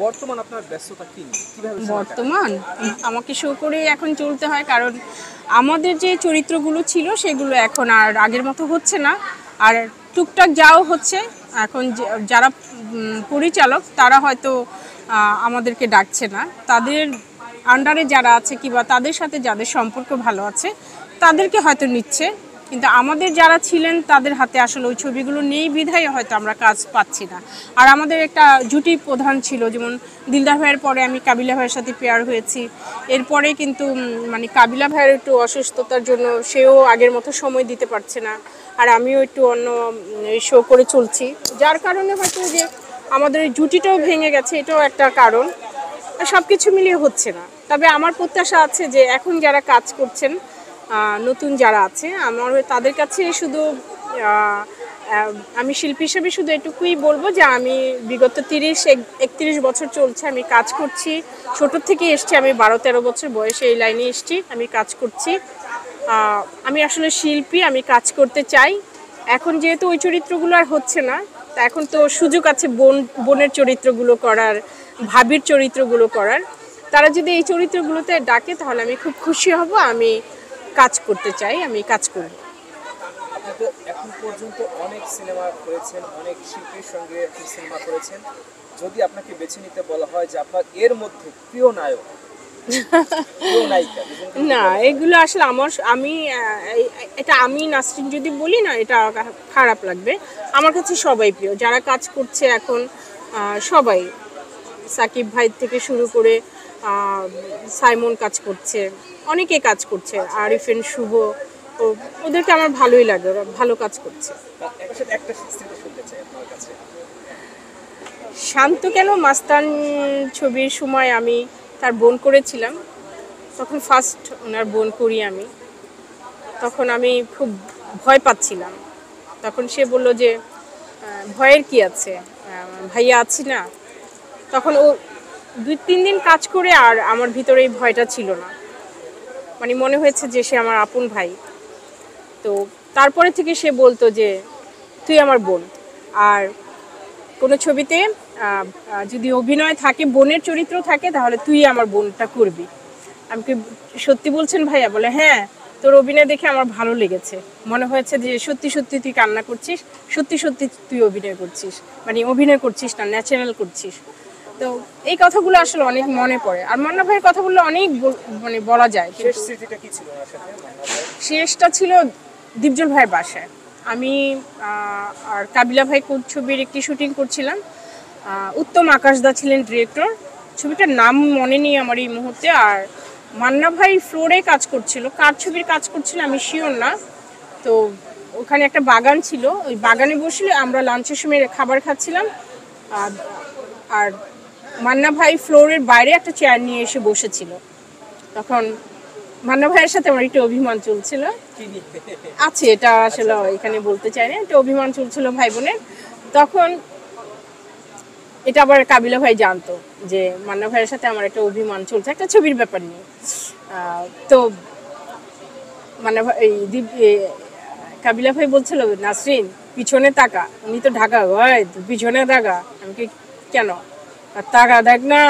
বর্তমান আপনার ব্যস্ততা কি নিয়ে? কিভাবে বর্তমান আমাকে শো করে এখন চলতে হয়, কারণ আমাদের যে চরিত্রগুলো ছিল সেগুলো এখন আর আগের মতো হচ্ছে না। আর টুকটাক যাও হচ্ছে, এখন যারা পরিচালক তারা হয়তো আমাদেরকে ডাকছে না, তাদের আন্ডারে যারা আছে কিংবা তাদের সাথে যাদের সম্পর্ক ভালো আছে তাদেরকে হয়তো নিচ্ছে, কিন্তু আমাদের যারা ছিলেন তাদের হাতে আসলে ওই ছবিগুলো নেই বিধায় হয়তো আমরা কাজ পাচ্ছি না। আর আমাদের একটা জুটি প্রধান ছিল, যেমন দিলদার ভাইয়ের পরে আমি কাবিলা ভাইয়ের সাথে পেয়ার হয়েছি, এরপরে কিন্তু মানে কাবিলা ভাইয়ের একটু অসুস্থতার জন্য সেও আগের মতো সময় দিতে পারছে না, আর আমিও একটু অন্য শো করে চলছি, যার কারণে হয়তো যে আমাদের জুটিটাও ভেঙে গেছে, এটাও একটা কারণ। সব কিছু মিলিয়ে হচ্ছে না। তবে আমার প্রত্যাশা আছে যে এখন যারা কাজ করছেন, নতুন যারা আছে, আমার তাদের কাছে শুধু আমি শিল্পী হিসেবে শুধু এটুকুই বলবো যে আমি বিগত 31 বছর চলছে আমি কাজ করছি, ছোট থেকে এসছি, আমি 12-13 বছর বয়সে এই লাইনে এসছি, আমি কাজ করছি। আমি আসলে শিল্পী, আমি কাজ করতে চাই। এখন যেহেতু ওই চরিত্রগুলো আর হচ্ছে না, তা এখন তো সুযোগ আছে বোনের চরিত্রগুলো করার, ভাবির চরিত্রগুলো করার। তারা যদি এই চরিত্রগুলোতে ডাকে তাহলে আমি খুব খুশি হব, আমি কাজ করতে চাই, আমি কাজ করব। আপনি তো এখন পর্যন্ত অনেক সিনেমা করেছেন, অনেক শিল্পীর সঙ্গে সিনেমা করেছেন। যদি আপনাকে বেছে নিতে বলা হয় যে আপনার এর মধ্যে প্রিয় নায়ক, প্রিয় নায়িকা, না, এগুলো আসলে এটা আমি নাসরিন যদি বলি না, এটা খারাপ লাগবে। আমার কাছে সবাই প্রিয়, যারা কাজ করছে এখন সবাই, সাকিব ভাই থেকে শুরু করে সাইমন কাজ করছে, অনেকে কাজ করছে, আরিফিন, শুভ, ওদেরকে আমার ভালোই লাগে, ওরা ভালো কাজ করছে। একটা স্মৃতি শুনতে চাই আপনার কাছে। শান্ত কেন মাস্তান ছবির সময় আমি তার বোন করেছিলাম, তখন ফার্স্ট ওনার বোন করি আমি, তখন আমি খুব ভয় পাচ্ছিলাম। তখন সে বলল যে ভয়ের কি আছে, ভাইয়া আছি না। তখন ও 2-3 দিন কাজ করে আর আমার ভিতরে এই ভয়টা ছিল না, মানে মনে হয়েছে যে সে আমার আপন ভাই। তো তারপরে থেকে সে বলতো যে তুই আমার বোন, আর কোনো ছবিতে যদি অভিনয় থাকে, বোনের চরিত্র থাকে, তাহলে তুই আমার বোনটা করবি। আমি কি সত্যি বলছেন ভাইয়া? বলে হ্যাঁ, তোর অভিনয় দেখে আমার ভালো লেগেছে, মনে হয়েছে যে সত্যি সত্যি তুই কান্না করছিস, সত্যি সত্যি তুই অভিনয় করছিস, মানে অভিনয় করছিস না, ন্যাচারাল করছিস। তো এই কথাগুলো আসলে অনেক মনে পড়ে, আর মান্না ভাইয়ের কথা বললে অনেক মানে বলা যায়। শেষ স্মৃতিটা কি ছিল ওনার সাথে? শেষটা ছিল দীপজল ভাইয়ের বাসায়, আমি আর কাবিলা ভাই ছবির একটি শুটিং করছিলাম। উত্তম আকাশদা ছিলেন ডিরেক্টর, ছবিটার নাম মনে নেই আমার এই মুহূর্তে। আর মান্না ভাই ফ্লোরে কাজ করছিল, কার ছবির কাজ করছিল আমি শিওর না। তো ওখানে একটা বাগান ছিল, ওই বাগানে বসলে আমরা লাঞ্চের সময় খাবার খাচ্ছিলাম, আর মান্না ভাই ফ্লোরের বাইরে একটা চেয়ার নিয়ে এসে বসেছিল। তখন মান্না ভাইয়ের সাথে আমার একটু অভিমান চলছিল, আছে এটা আসলে এখানে বলতে চাই না, একটা অভিমান চলছিল ভাই বোনের। তখন এটা আবার কাবিলা ভাই জানতো যে মান্না ভাইয়ের সাথে আমার একটা অভিমান চলছে একটা ছবির ব্যাপার নিয়ে। তো মান্না ভাই কাবিলা ভাই বলছিল নাসরিন পিছনে তাকা, উনি তো ঢাকা, ভাই পিছনে তাকা। আমি কি কেন? তাকা দেখ না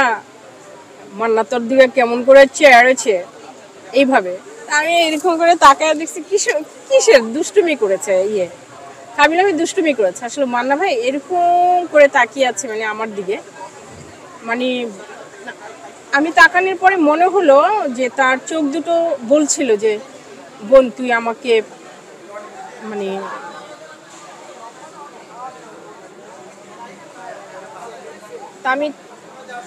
মান্না তোর দিকে কেমন করে চেয়ারেছে, এইভাবে আমি এরকম করে তাকায় দেখছি কিসের দুষ্টুমি করেছে, কাবিলা ভাই দুষ্টুমি করেছে। আসলে মান্না ভাই এরকম করে তাকিয়ে আছে মানে আমার দিকে, মানে আমি তাকানোর পরে মনে হলো যে তার চোখ দুটো বলছিল যে বোন তুই আমাকে, মানে তা আমি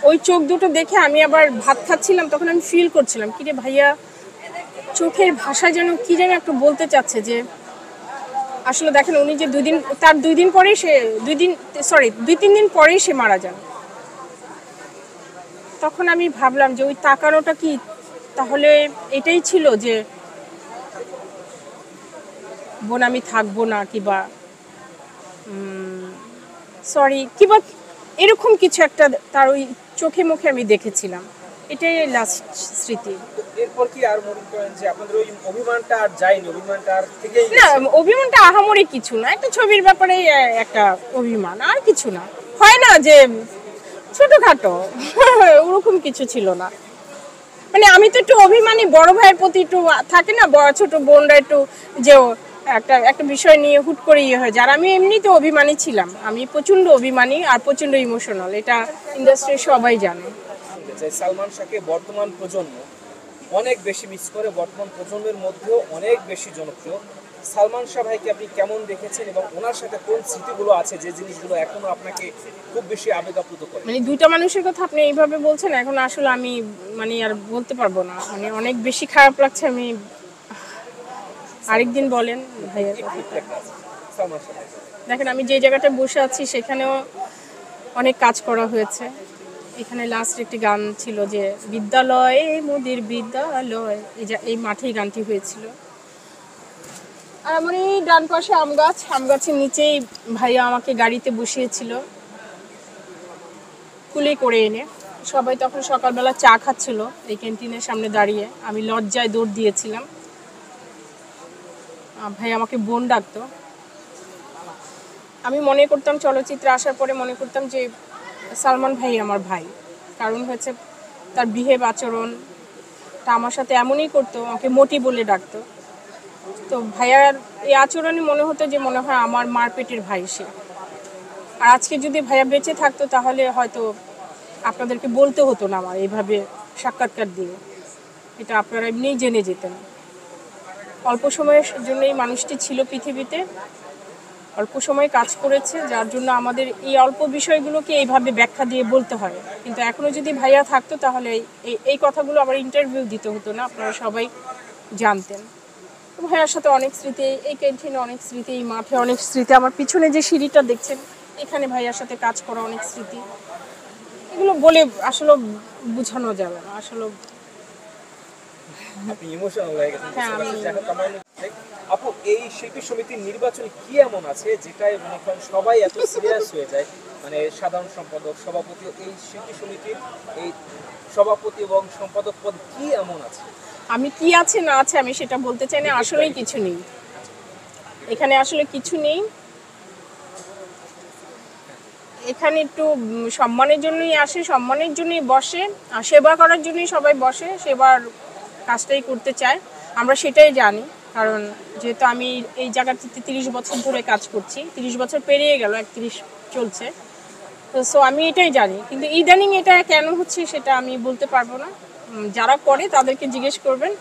ওই চোখ দুটো দেখে আমি আবার ভাত খাচ্ছিলাম, তখন আমি ফিল করছিলাম কি রে ভাইয়া চোখের ভাষা যেন কি যেন একটু বলতে চাচ্ছে। যে আসলে দেখেন উনি যে তার 2-3 দিন পরেই সে মারা যান। তখন আমি ভাবলাম যে ওই তাকানোটা কি তাহলে এটাই ছিল যে বোন আমি থাকবো না, কিবা সরি কিবা এরকম কিছু একটা তার ওই চোখে মুখে আমি দেখেছিলাম। এটাই লাস্ট স্মৃতি। এরপর কি আর মনে করেন যে আপনাদের ওই অভিমানটা আর যায়নি, অভিমানটা আর থেকেই না, অভিমানটা আহামরি কিছু না, একটা ছবির ব্যাপারে একটা অভিমান, আর কিছু না। হয় না যে ছোটখাটো ওরকম কিছু ছিল না। মানে আমি তো একটু অভিমানী, বড় ভাইয়ের প্রতি একটু থাকে না, বড় ছোট বোনরা একটু যে একটা একটা বিষয় নিয়ে হুট করে ইয়ে হয়ে যায়। আর আমি এমনিতে অভিমানী ছিলাম, আমি প্রচণ্ড অভিমানী আর প্রচণ্ড ইমোশনাল, এটা ইন্ডাস্ট্রির সবাই জানে। যে সালমান শাহকে বর্তমান প্রজন্ম অনেক বেশি মিস করে, বর্তমান প্রজন্মের মধ্যেও অনেক বেশি জনপ্রিয়। সালমান শাহ ভাইকে আপনি কেমন দেখেছেন এবং ওনার সাথে কোন স্মৃতিগুলো আছে যে জিনিসগুলো এখনো আপনাকে খুব বেশি আবেগ আপ্লুত করে? মানে দুইটা মানুষের কথা আপনি এইভাবে বলছেন, এখন আসলে আমি মানে আর বলতে পারবো না, মানে অনেক বেশি খারাপ লাগছে। আমি আরেকদিন বলেন ভাইয়ের কথা। সালমান শাহ ভাই, দেখেন আমি যে জায়গাটায় বসে আছি সেখানেও অনেক কাজ করা হয়েছে। এখানে লাস্ট একটি গান ছিল যে বিদ্যালয় মোদের বিদ্যালয়, এই মাঠেই গানটি হয়েছিল। আর আমার এই ডান পাশে আম গাছ, আম গাছের নিচেই ভাইয়া আমাকে গাড়িতে বসিয়েছিল কুলি করে এনে। সবাই তখন সকালবেলা চা খাচ্ছিল এই ক্যান্টিনের সামনে দাঁড়িয়ে, আমি লজ্জায় দৌড় দিয়েছিলাম। ভাই আমাকে বোন ডাকতো। আমি মনে করতাম চলচ্চিত্রে আসার পরে মনে করতাম যে সালমান ভাই আমার ভাই, কারণ হচ্ছে তার বিহেভ আচরণটা আমার সাথে এমনই করতো, আমাকে মোটি বলে ডাকতো। তো ভাইয়ার এই আচরণই মনে হতো যে মনে হয় আমার মার পেটের ভাই সে। আর আজকে যদি ভাইয়া বেঁচে থাকতো তাহলে হয়তো আপনাদেরকে বলতে হতো না আমার এইভাবে সাক্ষাৎকার দিয়ে, এটা আপনারা এমনিই জেনে যেতেন। অল্প সময়ের জন্য এই মানুষটি ছিল পৃথিবীতে, অল্প সময় কাজ করেছে, যার জন্য আমাদের এই অল্প বিষয়গুলোকে এইভাবে ব্যাখ্যা দিয়ে বলতে হয়। কিন্তু এখনও যদি ভাইয়া থাকতো তাহলে এই কথাগুলো আবার ইন্টারভিউ দিতে হতো না, আপনারা সবাই জানতেন। ভাইয়ার সাথে অনেক স্মৃতি, এই ক্যান্টিনে অনেক স্মৃতি, এই মাঠে অনেক স্মৃতি, আমার পিছনে যে সিঁড়িটা দেখছেন এখানে ভাইয়ার সাথে কাজ করা অনেক স্মৃতি। এগুলো বলে আসলে বোঝানো যাবে না আসলে। আপনি ইমোশনাল হয়ে গেছেন। হ্যাঁ, আপু, এই শিল্পী সমিতির নির্বাচন কি এমন আছে যেটাই মনে করেন সবাই এত সিরিয়াস হয়ে যায়, মানে সাধারণ সম্পাদক, সভাপতি, এই শিল্পী সমিতির এই সভাপতি এবং সম্পাদক পদ কি এমন আছে? আমি কি আছে না আছে আমি সেটা বলতে চাই না, আসলেই কিছু নেই এখানে, আসলে কিছু নেই এখানে। একটু সম্মানের জন্যই আসে, সম্মানের জন্যই বসে, আর সেবা করার জন্যই সবাই বসে, সেবার কাজটাই করতে চায়, আমরা সেটাই জানি। কারণ যেহেতু আমি এই জায়গাটিতে 30 বছর ধরে কাজ করছি, 30 বছর পেরিয়ে গেল, 31 চলছে, তো সো আমি এটাই জানি। কিন্তু ইদানিং এটা কেন হচ্ছে সেটা আমি বলতে পারবো না, যারা করে তাদেরকে জিজ্ঞেস করবেন।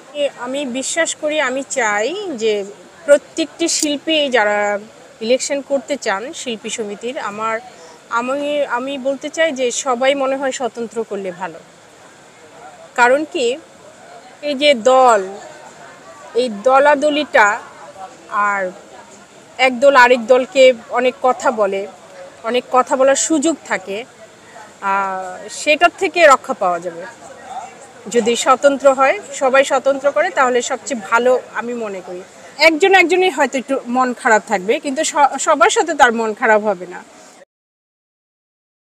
আমি বিশ্বাস করি, আমি চাই যে প্রত্যেকটি শিল্পী যারা ইলেকশন করতে চান শিল্পী সমিতির, আমি বলতে চাই যে সবাই মনে হয় স্বতন্ত্র করলে ভালো। কারণ কি, এই যে দল, এই দলাদলিটা, আর এক দল আরেক দলকে অনেক কথা বলে, অনেক কথা বলার সুযোগ থাকে, সেটার থেকে রক্ষা পাওয়া যাবে যদি স্বতন্ত্র হয়, সবাই স্বতন্ত্র করে, তাহলে সবচেয়ে ভালো আমি মনে করি। একজনই হয়তো একটু মন খারাপ থাকবে, কিন্তু সবার সাথে তার মন খারাপ হবে না।